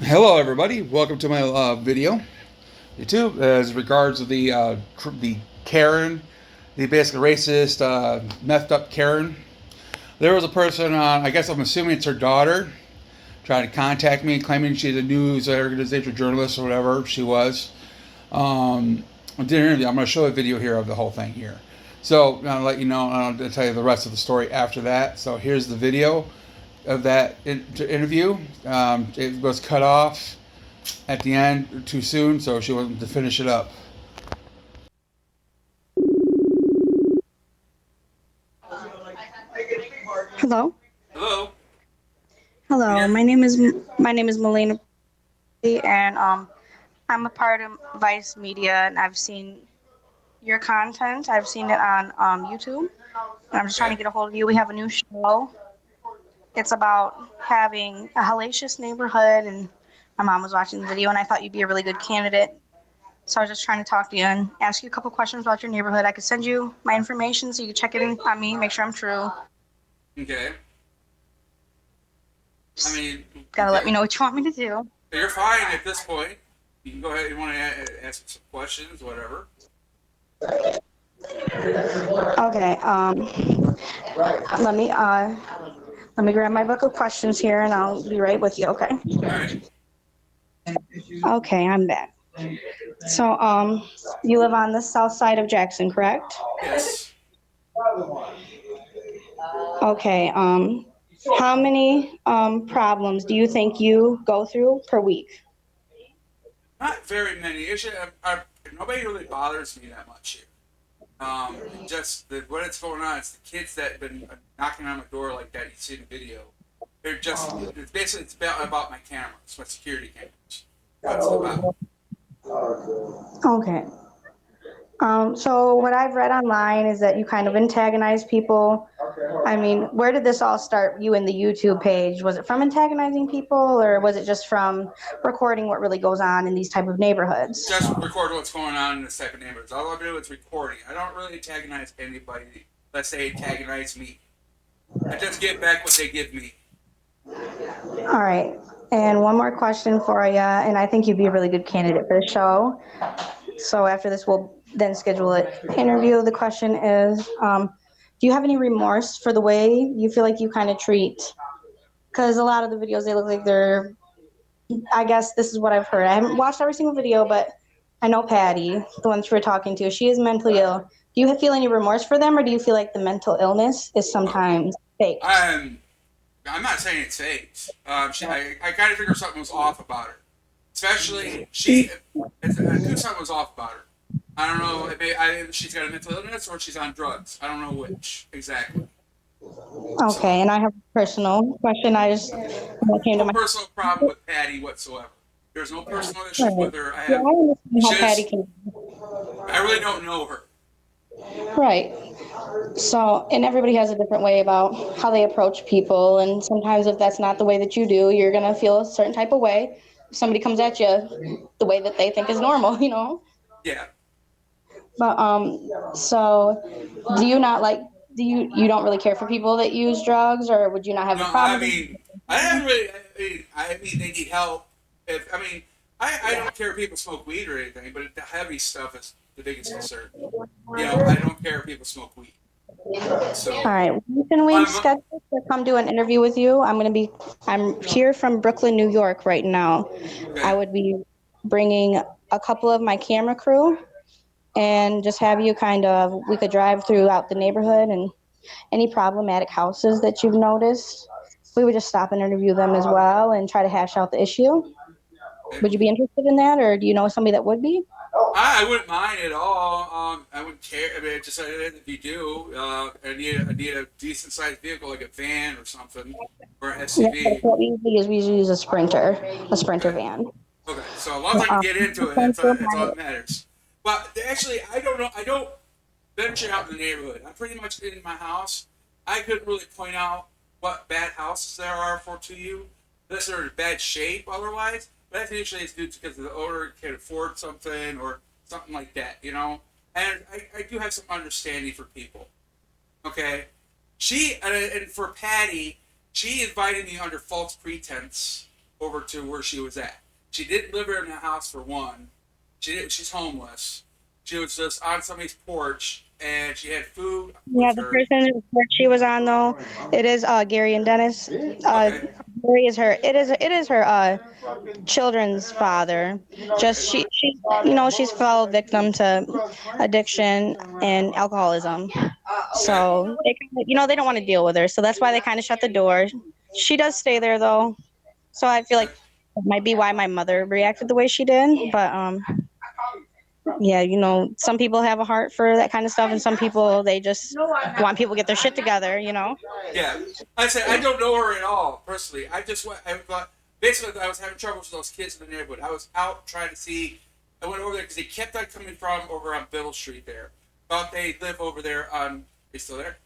Hello, everybody. Welcome to my video. YouTube, as regards to the Karen, the basically racist, methed up Karen. There was a person on. I guess I'm assuming it's her daughter, trying to contact me, claiming she's a news organization journalist or whatever she was. I did an interview. I'm going to show a video here of the whole thing here. So I'll let you know. I'll tell you the rest of the story after that. So here's the video of that interview. It was cut off at the end too soon, so she wanted to finish it up. Hello. Hello. Hello. Yeah. My name is Melina, and I'm a part of Vice Media, and I've seen your content. I've seen it on YouTube. And I'm just trying Okay. to get a hold of you. We have a new show. It's about having a hellacious neighborhood, and my mom was watching the video, and I thought you'd be a really good candidate. So I was just trying to talk to you and ask you a couple questions about your neighborhood. I could send you my information so you can check it in on me, make sure I'm true. Okay. I Just mean, gotta let okay. me know what you want me to do. You're fine at this point. You can go ahead. You want to ask some questions, whatever. Okay. Let me uh let me grab my book of questions here and I'll be right with you, okay? All right. Okay, I'm back. So you live on the south side of Jackson, correct? Yes. Okay, how many problems do you think you go through per week? Not very many. Actually, nobody really bothers me that much here. Just what it's going on. It's the kids that have been knocking on my door like that. You see in the video. They're just. It's basically about my cameras, my security cameras. That's about. Okay. So what I've read online is that you kind of antagonize people. I mean, where did this all start? You in the YouTube page? Was it from antagonizing people, or was it just from recording what really goes on in these type of neighborhoods? Just record what's going on in this type of neighborhoods. All I do is recording. I don't really antagonize anybody unless they antagonize me. I just give back what they give me. All right. And one more question for you, and I think you'd be a really good candidate for the show. So after this, we'll then schedule an interview. The question is, do you have any remorse for the way you feel like you kind of treat? Because a lot of the videos, they look like they're, I guess this is what I've heard. I haven't watched every single video, but I know Patty, the one that you were talking to, she is mentally ill. Do you feel any remorse for them, or do you feel like the mental illness is Oh, sometimes faked? I'm not saying it's fake. I kind of figured something was off about her. Especially I knew something was off about her. I don't know. She's got a mental illness or she's on drugs. I don't know which exactly. So Okay, and I have a personal question. I just that came to no my personal problem with Patty whatsoever. There's no personal issues right. with her. Yeah, I understand how Patty She's can. I really don't know her. Right. So, and everybody has a different way about how they approach people, and sometimes if that's not the way that you do, you're gonna feel a certain type of way. If somebody comes at you the way that they think is normal, you know. Yeah. But so do you not like? Do you don't really care for people that use drugs, or would you not have a No, I problem? mean, I haven't really. I mean, they need help. If I mean, I don't care if people smoke weed or anything, but the heavy stuff is the biggest concern. I don't care if people smoke weed. All So, right, when can we I'm schedule to come do an interview with you? I'm here from Brooklyn, New York right now. I okay. would be bringing a couple of my camera crew and just have you we could drive throughout the neighborhood and any problematic houses that you've noticed. We would just stop and interview them as well and try to hash out the issue. Okay. Would you be interested in that, or do you know somebody that would be? I wouldn't mind at all. I wouldn't care. I mean, just if you do, I need a decent sized vehicle like a van or something or an Yeah, that's SUV. what we usually use a sprinter Okay. van. Okay. So as long as I can get into it, that's all that matters. But actually, I don't know. I don't venture out in the neighborhood. I'm pretty much in my house. I couldn't really point out what bad houses there are for to you, unless they're in bad shape otherwise. But that's usually it's due to because the owner can afford something or something like that. And I do have some understanding for people. Okay, and for Patty, she invited me under false pretense over to where she was at. She didn't live in the house for one. She's homeless. She was just on somebody's porch, and she had food Yeah, with the her. person that she was on though, it is Gary and Dennis. Okay. Gary is her. It is her children's father. Just she she's fell victim to addiction and alcoholism. Okay. So they don't want to deal with her. So that's why they kind of shut the door. She does stay there though. So I feel like Okay. it might be why my mother reacted the way she did. But yeah, some people have a heart for that kind of stuff, and some people they just want people to get their shit together. Yeah. I said I don't know her at all personally. I just went. I thought basically I was having trouble with those kids in the neighborhood. I was out trying to see. I went over there because they kept on coming from over on Biddle Street there. Thought they live over there on. They still there?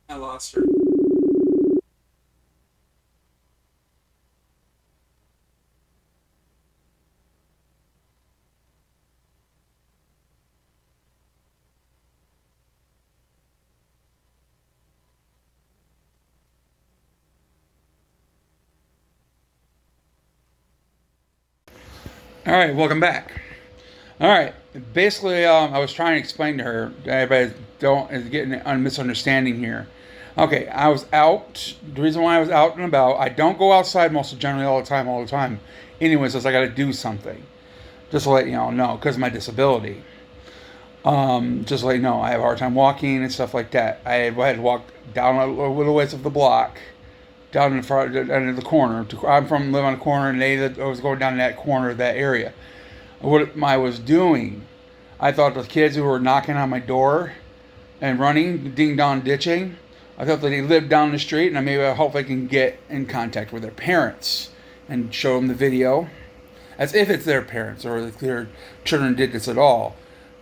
I lost her. All right, welcome back. All right, basically, I was trying to explain to her. Everybody don't is getting a misunderstanding here. Okay, I was out. The reason why I was out and about, I don't go outside most generally all the time. Anyways, is I got to do something. Just to let you all know, because of my disability. Just to let you know, I have a hard time walking and stuff like that. I had to walk down a little ways of the block, down in the front, end of the corner. Live on a corner, and I was going down that corner of that area. What I was doing, I thought the kids who were knocking on my door and running, ding dong ditching, I thought that they lived down the street, and I hope I can get in contact with their parents and show them the video, as if it's their parents or if their children did this at all,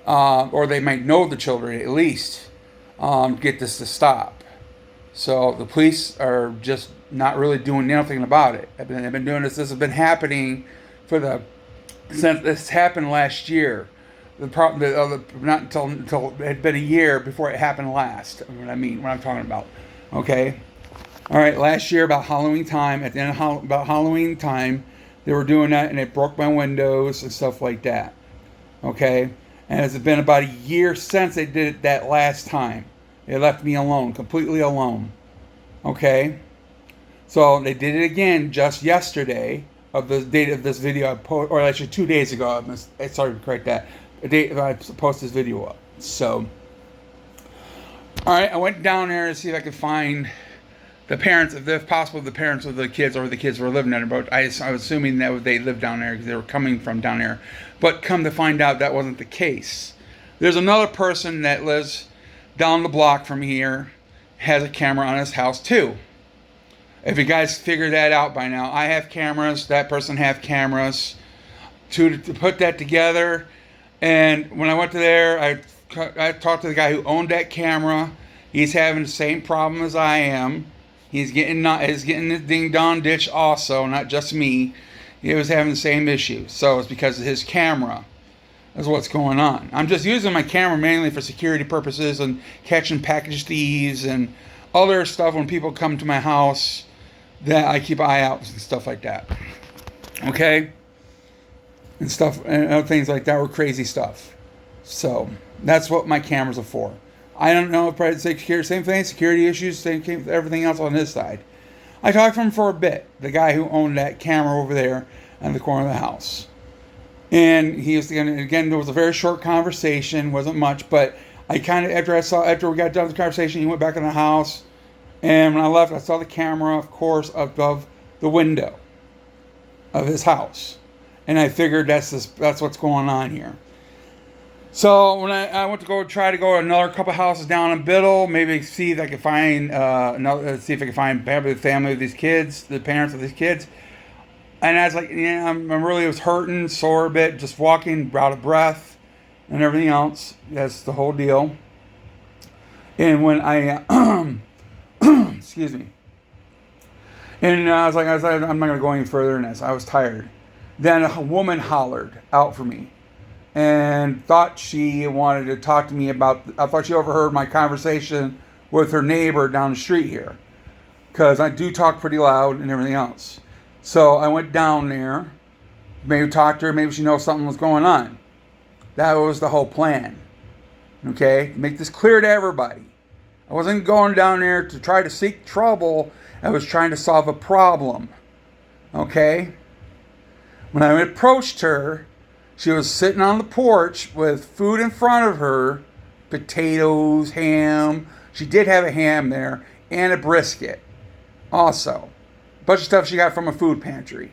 or they might know the children at least, get this to stop. So the police are just not really doing anything about it. I've been doing this. This has been happening since this happened last year. Not until it had been a year before it happened last. What I'm talking about. Okay. All right. Last year about Halloween time, at the end of about Halloween time, they were doing that, and it broke my windows and stuff like that. Okay. And it's been about a year since they did it that last time. They left me alone, completely alone. Okay. So they did it again just yesterday of the date of this video I posted, or actually 2 days ago. Sorry to correct that. The date I posted this video up. So, all right, I went down there to see if I could find the parents, if possible, the parents of the kids or the kids who were living there. But I was assuming that they lived down there because they were coming from down there. But come to find out, that wasn't the case. There's another person that lives down the block from here, has a camera on his house too. If you guys figured that out by now, I have cameras, that person have cameras. To put that together, and when I went to there, I talked to the guy who owned that camera. He's having the same problem as I am. He's getting the ding dong ditch also, not just me. He was having the same issue. So it's because of his camera. That's what's going on. I'm just using my camera mainly for security purposes and catching package thieves and other stuff when people come to my house that I keep an eye out and stuff like that. Okay? And stuff and other things like that were crazy stuff. So that's what my cameras are for. I don't know if I'd say same thing, security issues, same thing, everything else on his side. I talked to him for a bit, the guy who owned that camera over there in the corner of the house. And he was again, there was a very short conversation, wasn't much, but I kind of, after we got done with the conversation, he went back in the house. And when I left, I saw the camera, of course, above the window of his house. And I figured that's what's going on here. So when I went to try to go another couple houses down in Biddle, maybe see if I could find the family of these kids, the parents of these kids. And I was like, yeah, I really was hurting, sore a bit, just walking, out of breath, and everything else. That's the whole deal. And when I, excuse me. And I was like, I'm not going to go any further than this. I was tired. then a woman hollered out for me and thought she wanted to talk to me about, I thought she overheard my conversation with her neighbor down the street here. Because I do talk pretty loud and everything else. So I went down there, maybe talked to her, maybe she knows something was going on. That was the whole plan. Okay? Make this clear to everybody. I wasn't going down there to try to seek trouble. I was trying to solve a problem. Okay? When I approached her, she was sitting on the porch with food in front of her, potatoes, ham. She did have a ham there, and a brisket. Also, a bunch of stuff she got from a food pantry.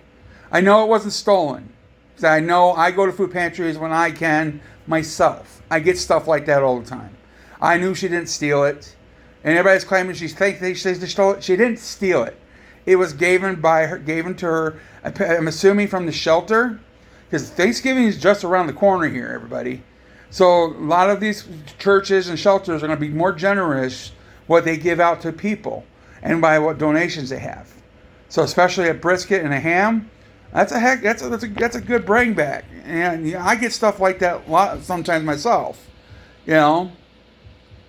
I know it wasn't stolen. Because I know I go to food pantries when I can myself. I get stuff like that all the time. I knew she didn't steal it. And everybody's claiming she stole it. She didn't steal it. It was given to her, I'm assuming from the shelter. Because Thanksgiving is just around the corner here, everybody. So a lot of these churches and shelters are going to be more generous what they give out to people and by what donations they have. So especially a brisket and a ham, that's a good bring back. And I get stuff like that a lot sometimes myself,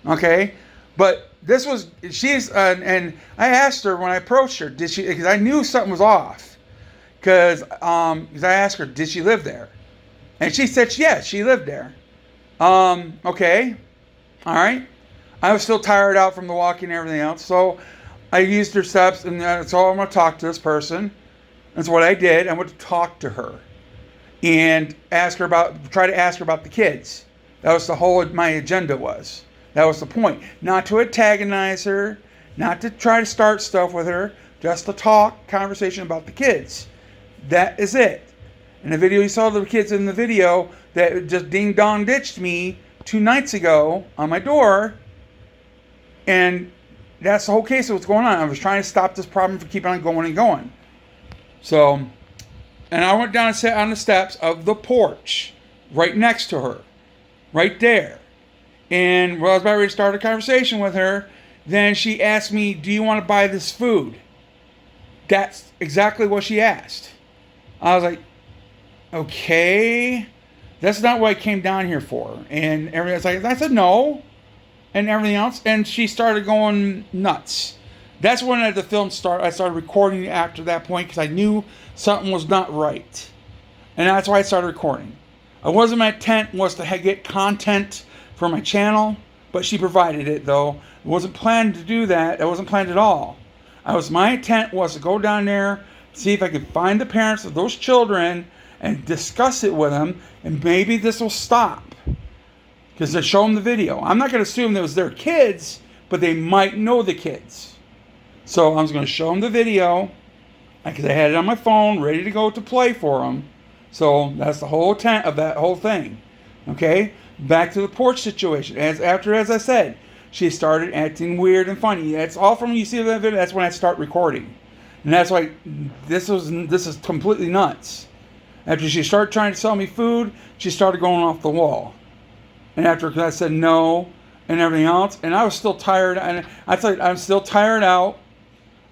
Okay, but this was and I asked her when I approached her, did she? Because I knew something was off. Because I asked her, did she live there? And she said, yes, she lived there. Okay, all right. I was still tired out from the walking and everything else, so I used her steps, and so I'm going to talk to this person. That's what I did. I went to talk to her and try to ask her about the kids. That was the whole, my agenda was. That was the point. Not to antagonize her, not to try to start stuff with her, just to talk, conversation about the kids. That is it. In the video, you saw the kids in the video that just ding-dong ditched me 2 nights ago on my door. And that's the whole case of what's going on. I was trying to stop this problem from keeping on going and going. So, and I went down and sat on the steps of the porch right next to her. Right there. And when I was about ready to start a conversation with her, then she asked me, do you want to buy this food? That's exactly what she asked. I was like, okay, that's not what I came down here for. And everything's like, I said no, and everything else. And she started going nuts. That's when the film started. I started recording after that point because I knew something was not right. And that's why I started recording. My intent was to get content for my channel, but she provided it though. It wasn't planned to do that. It wasn't planned at all. My intent was to go down there, see if I could find the parents of those children and discuss it with them, and maybe this will stop. Because they show them the video. I'm not going to assume it was their kids, but they might know the kids. So I was going to show them the video, because I had it on my phone, ready to go to play for them. So that's the whole intent of that whole thing. Okay? Back to the porch situation. As I said, she started acting weird and funny. That's all from you see that video. That's when I start recording, and that's why this is completely nuts. After she started trying to sell me food, she started going off the wall. And after I said no and everything else, and I was still tired, and I said I'm still tired out.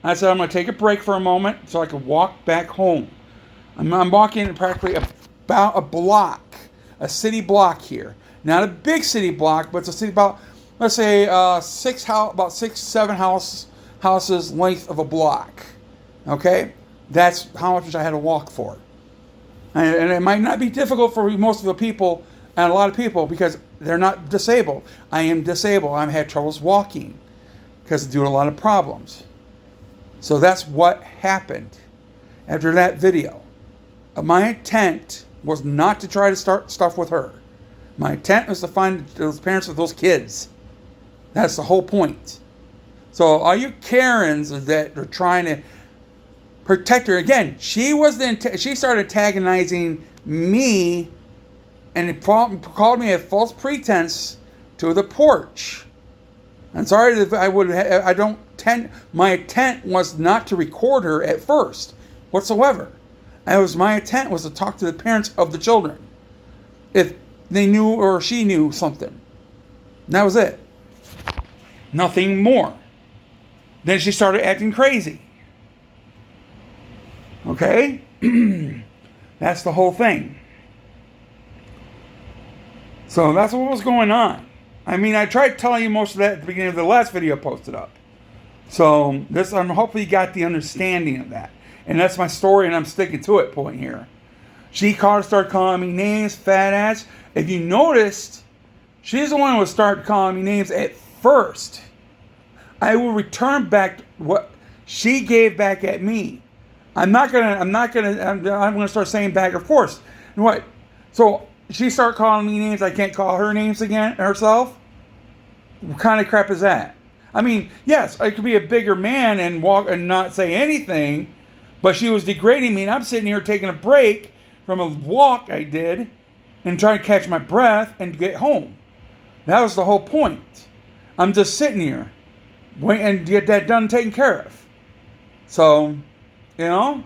I said I'm going to take a break for a moment so I could walk back home. I'm walking practically about a block, a city block here. Not a big city block, but it's a city about, let's say, about 6-7 houses length of a block. Okay? That's how much I had to walk for. And it might not be difficult for most of the people, and a lot of people, because they're not disabled. I am disabled. I've had troubles walking because of doing a lot of problems. So that's what happened after that video. My intent was not to try to start stuff with her. My intent was to find those parents of those kids. That's the whole point. So all you Karens that are trying to protect her, again, she started antagonizing me and called me a false pretense to the porch. I'm sorry that my intent was not to record her at first whatsoever. My intent was to talk to the parents of the children. If they knew or she knew something. And that was it. Nothing more. Then she started acting crazy. Okay? That's the whole thing. So that's what was going on. I mean, I tried telling you most of that at the beginning of the last video I posted up. So this, I'm hopefully you got the understanding of that. And that's my story, and I'm sticking to it point here. She started calling me names, fat ass. If you noticed, she's the one who would start calling me names at first. I will return back what she gave back at me. I'm gonna start saying back, of course. And what? So she started calling me names. I can't call her names again herself. What kind of crap is that? I mean, yes, I could be a bigger man and walk and not say anything, but she was degrading me, and I'm sitting here taking a break from a walk I did and trying to catch my breath and get home. That was the whole point. I'm just sitting here waiting and get that done, taken care of. So, you know,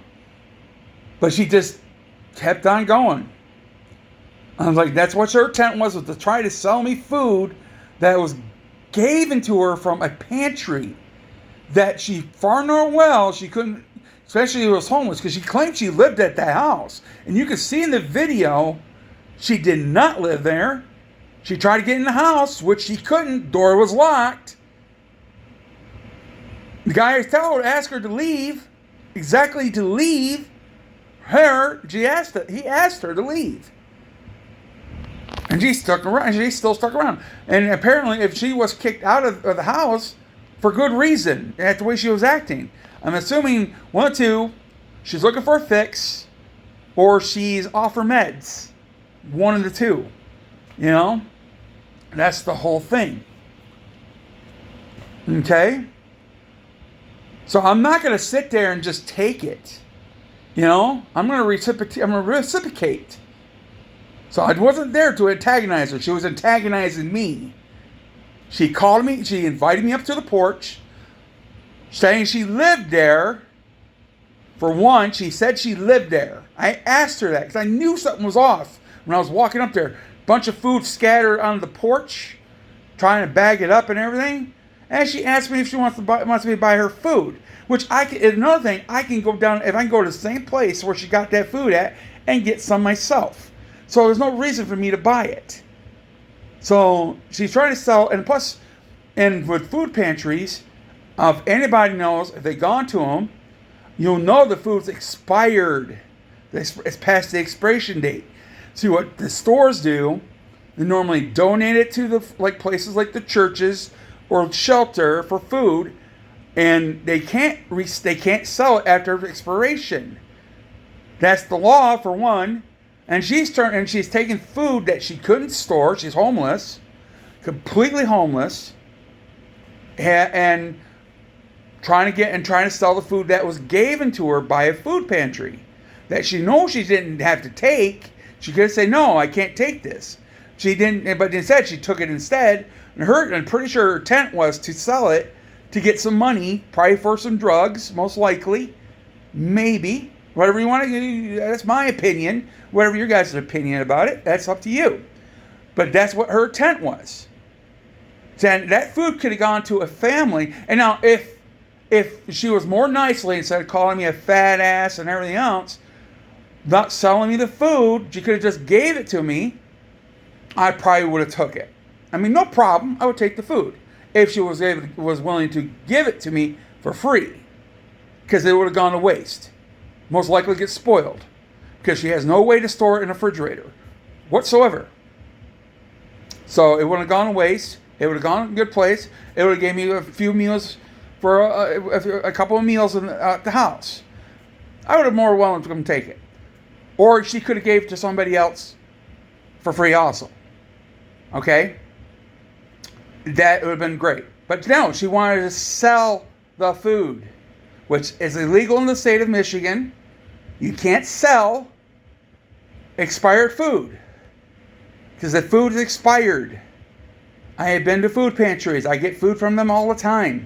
but she just kept on going. I was like, that's what her intent was to try to sell me food that was given to her from a pantry that she far nor well, she couldn't, especially if it was homeless, because she claimed she lived at that house. And you can see in the video, she did not live there. She tried to get in the house, which she couldn't. Door was locked. The guy asked her to leave, exactly to leave her. He asked her to leave. And she stuck around. She still stuck around. And apparently, if she was kicked out of the house for good reason, at the way she was acting, I'm assuming one or two, she's looking for a fix, or she's off her meds. One of the two. You know? That's the whole thing. Okay? So I'm not going to sit there and just take it. You know? I'm going to reciprocate. So I wasn't there to antagonize her. She was antagonizing me. She called me. She invited me up to the porch, saying she lived there. For one, she said she lived there. I asked her that because I knew something was off when I was walking up there. Bunch of food scattered on the porch, trying to bag it up and everything. And she asked me if she wants me to buy her food. Which another thing, I can go down, if I can go to the same place where she got that food at and get some myself. So there's no reason for me to buy it. So she's trying to sell, and plus, and with food pantries, if anybody knows, if they gone to them, you'll know the food's expired. It's past the expiration date. See what the stores do, they normally donate it to the places like the churches or shelter for food, and they can't sell it after expiration. That's the law for one. And she's taking food that she couldn't store. She's homeless, completely homeless, and trying to sell the food that was given to her by a food pantry that she knows she didn't have to take. She could say, "No, I can't take this." She didn't, but instead she took it instead. And I'm pretty sure her intent was to sell it to get some money, probably for some drugs, most likely, maybe. Whatever you want to, that's my opinion. Whatever your guys' opinion about it, that's up to you. But that's what her intent was. Then that food could have gone to a family. And now, if she was more nicely, instead of calling me a fat ass and everything else, not selling me the food, she could have just gave it to me, I probably would have took it. I mean, no problem. I would take the food if she was willing to give it to me for free, because it would have gone to waste. Most likely get spoiled because she has no way to store it in a refrigerator whatsoever. So it wouldn't have gone to waste. It would have gone to a good place. It would have gave me a few meals for a couple of meals at the house. I would have more willing to come take it. Or she could have gave it to somebody else for free also. Okay? That would have been great. But no, she wanted to sell the food, which is illegal in the state of Michigan. You can't sell expired food because the food is expired. I have been to food pantries. I get food from them all the time.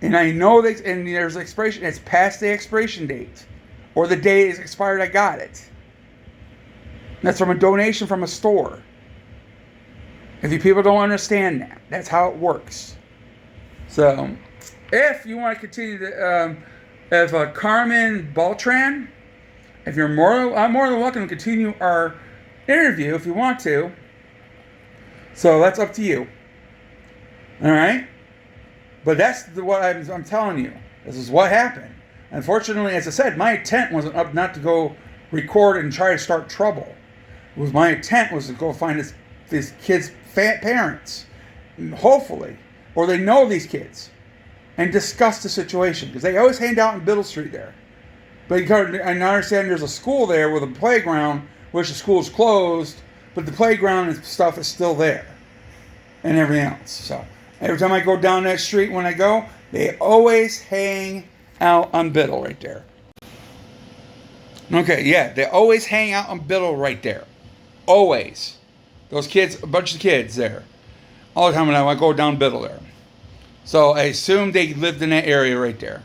And I know that, and there's expiration, it's past the expiration date. Or the day is expired, I got it. That's from a donation from a store. If you people don't understand that, that's how it works. So, if you want to continue to, if Carmen Beltran, I'm more than welcome to continue our interview if you want to. So that's up to you. All right? But that's what I'm telling you. This is what happened. Unfortunately, as I said, my intent wasn't up not to go record and try to start trouble. My intent was to go find this kid's parents, hopefully, or they know these kids, and discuss the situation, because they always hang out in Biddle Street there. But I understand there's a school there with a playground, which the school's closed, but the playground and stuff is still there, and everything else. So every time I go down that street when I go, they always hang out on Biddle right there. Okay, yeah, they always hang out on Biddle right there. Always. Those kids, a bunch of kids there. All the time when I go down Biddle there. So I assume they lived in that area right there.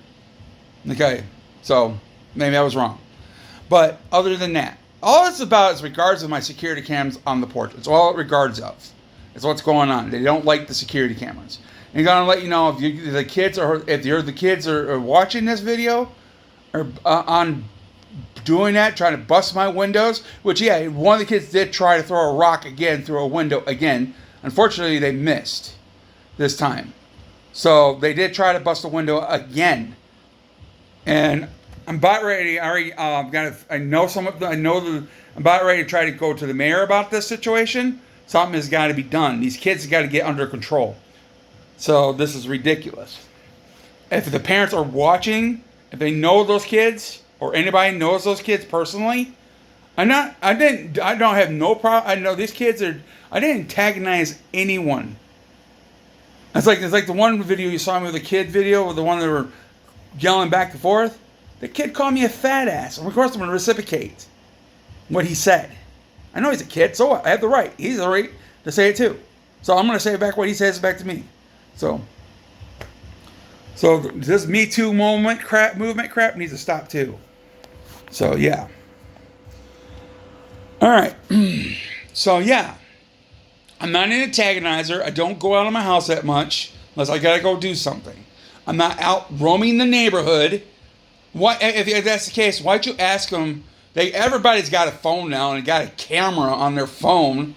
Okay, so maybe I was wrong. But other than that, all it's about is regards of my security cams on the porch. It's all it regards of. It's what's going on. They don't like the security cameras. And I'm gonna let you know if the kids are watching this video or on doing that, trying to bust my windows. Which one of the kids did try to throw a rock again through a window again. Unfortunately, they missed this time. So they did try to bust a window again. And I'm about ready. I'm about ready to try to go to the mayor about this situation. Something has got to be done. These kids have got to get under control. So this is ridiculous. If the parents are watching, if they know those kids, or anybody knows those kids personally, I don't have no problem. I know these kids are. I didn't antagonize anyone. It's like the one video you saw me with the kid video, with the one that were yelling back and forth. The kid called me a fat ass. And of course I'm going to reciprocate what he said. I know he's a kid, so what? I have the right. He's the right to say it too. So I'm going to say back what he says back to me. So this Me Too movement crap needs to stop too. So yeah. All right. So yeah. I'm not an antagonizer. I don't go out of my house that much unless I gotta go do something. I'm not out roaming the neighborhood. What if that's the case? Why'd you ask them? Everybody's got a phone now and got a camera on their phone.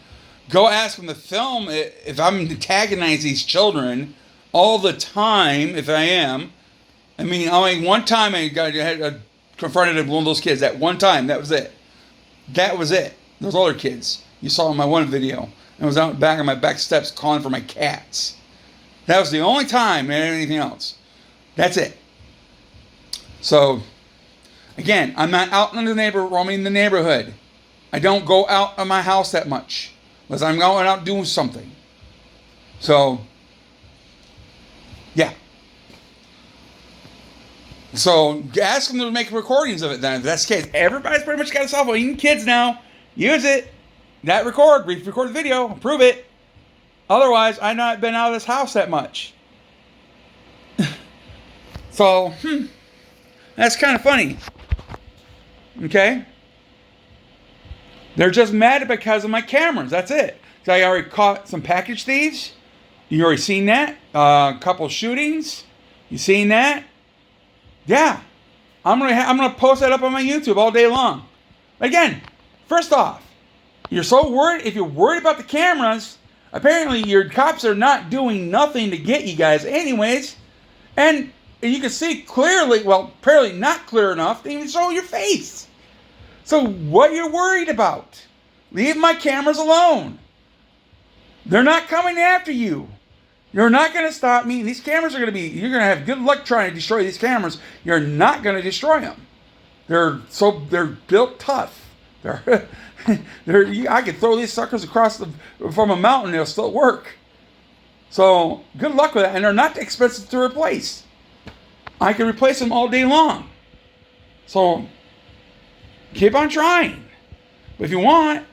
Go ask them to film it if I'm antagonizing these children all the time. If I am, I mean, one time I confronted one of those kids. That one time, that was it. That was it. Those other kids you saw in my one video. I was out back on my back steps calling for my cats. That was the only time and anything else. That's it. So, again, I'm not out in roaming the neighborhood. I don't go out of my house that much. Unless I'm going out doing something. So, yeah. So, ask them to make recordings of it then. If that's the case, everybody's pretty much got a cell phone. Even kids now. Use it. Record the video, prove it. Otherwise, I've not been out of this house that much. So, that's kind of funny. Okay? They're just mad because of my cameras. That's it. So I already caught some package thieves. You already seen that? A couple shootings. You seen that? Yeah. I'm gonna post that up on my YouTube all day long. Again, first off, you're so worried. If you're worried about the cameras, apparently your cops are not doing nothing to get you guys anyways. And you can see clearly, well, apparently not clear enough to even show your face. So what you're worried about? Leave my cameras alone. They're not coming after you. You're not going to stop me. These cameras are going to be, you're going to have good luck trying to destroy these cameras. You're not going to destroy them. They're built tough. I could throw these suckers across from a mountain, they'll still work. So good luck with that. And they're not expensive to replace. I can replace them all day long. So keep on trying. But if you want,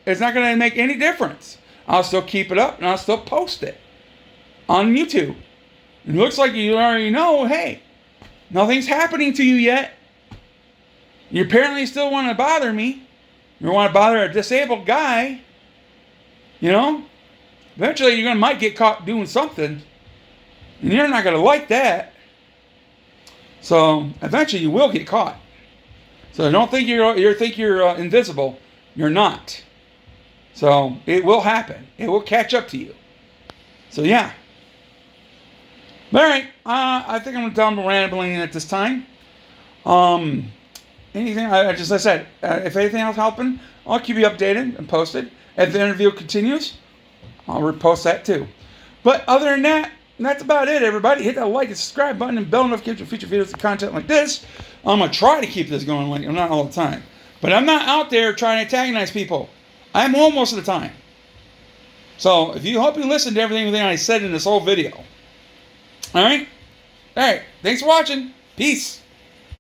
it's not going to make any difference. I'll still keep it up and I'll still post it on YouTube. It looks like you already know, hey, nothing's happening to you yet. You apparently still want to bother me. You want to bother a disabled guy. You know? Eventually you might get caught doing something. And you're not going to like that. So eventually you will get caught. So don't think you're invisible. You're not. So it will happen. It will catch up to you. So yeah. All right. I think I'm done rambling at this time. Anything? As I said, if anything else helping, I'll keep you updated and posted. If the interview continues, I'll repost that too. But other than that, that's about it, everybody. Hit that like and subscribe button and bell notification for future videos and content like this. I'm going to try to keep this going, like not all the time. But I'm not out there trying to antagonize people. I'm home most of the time. So if you hope you listen to everything I said in this whole video. All right? All right. Thanks for watching. Peace.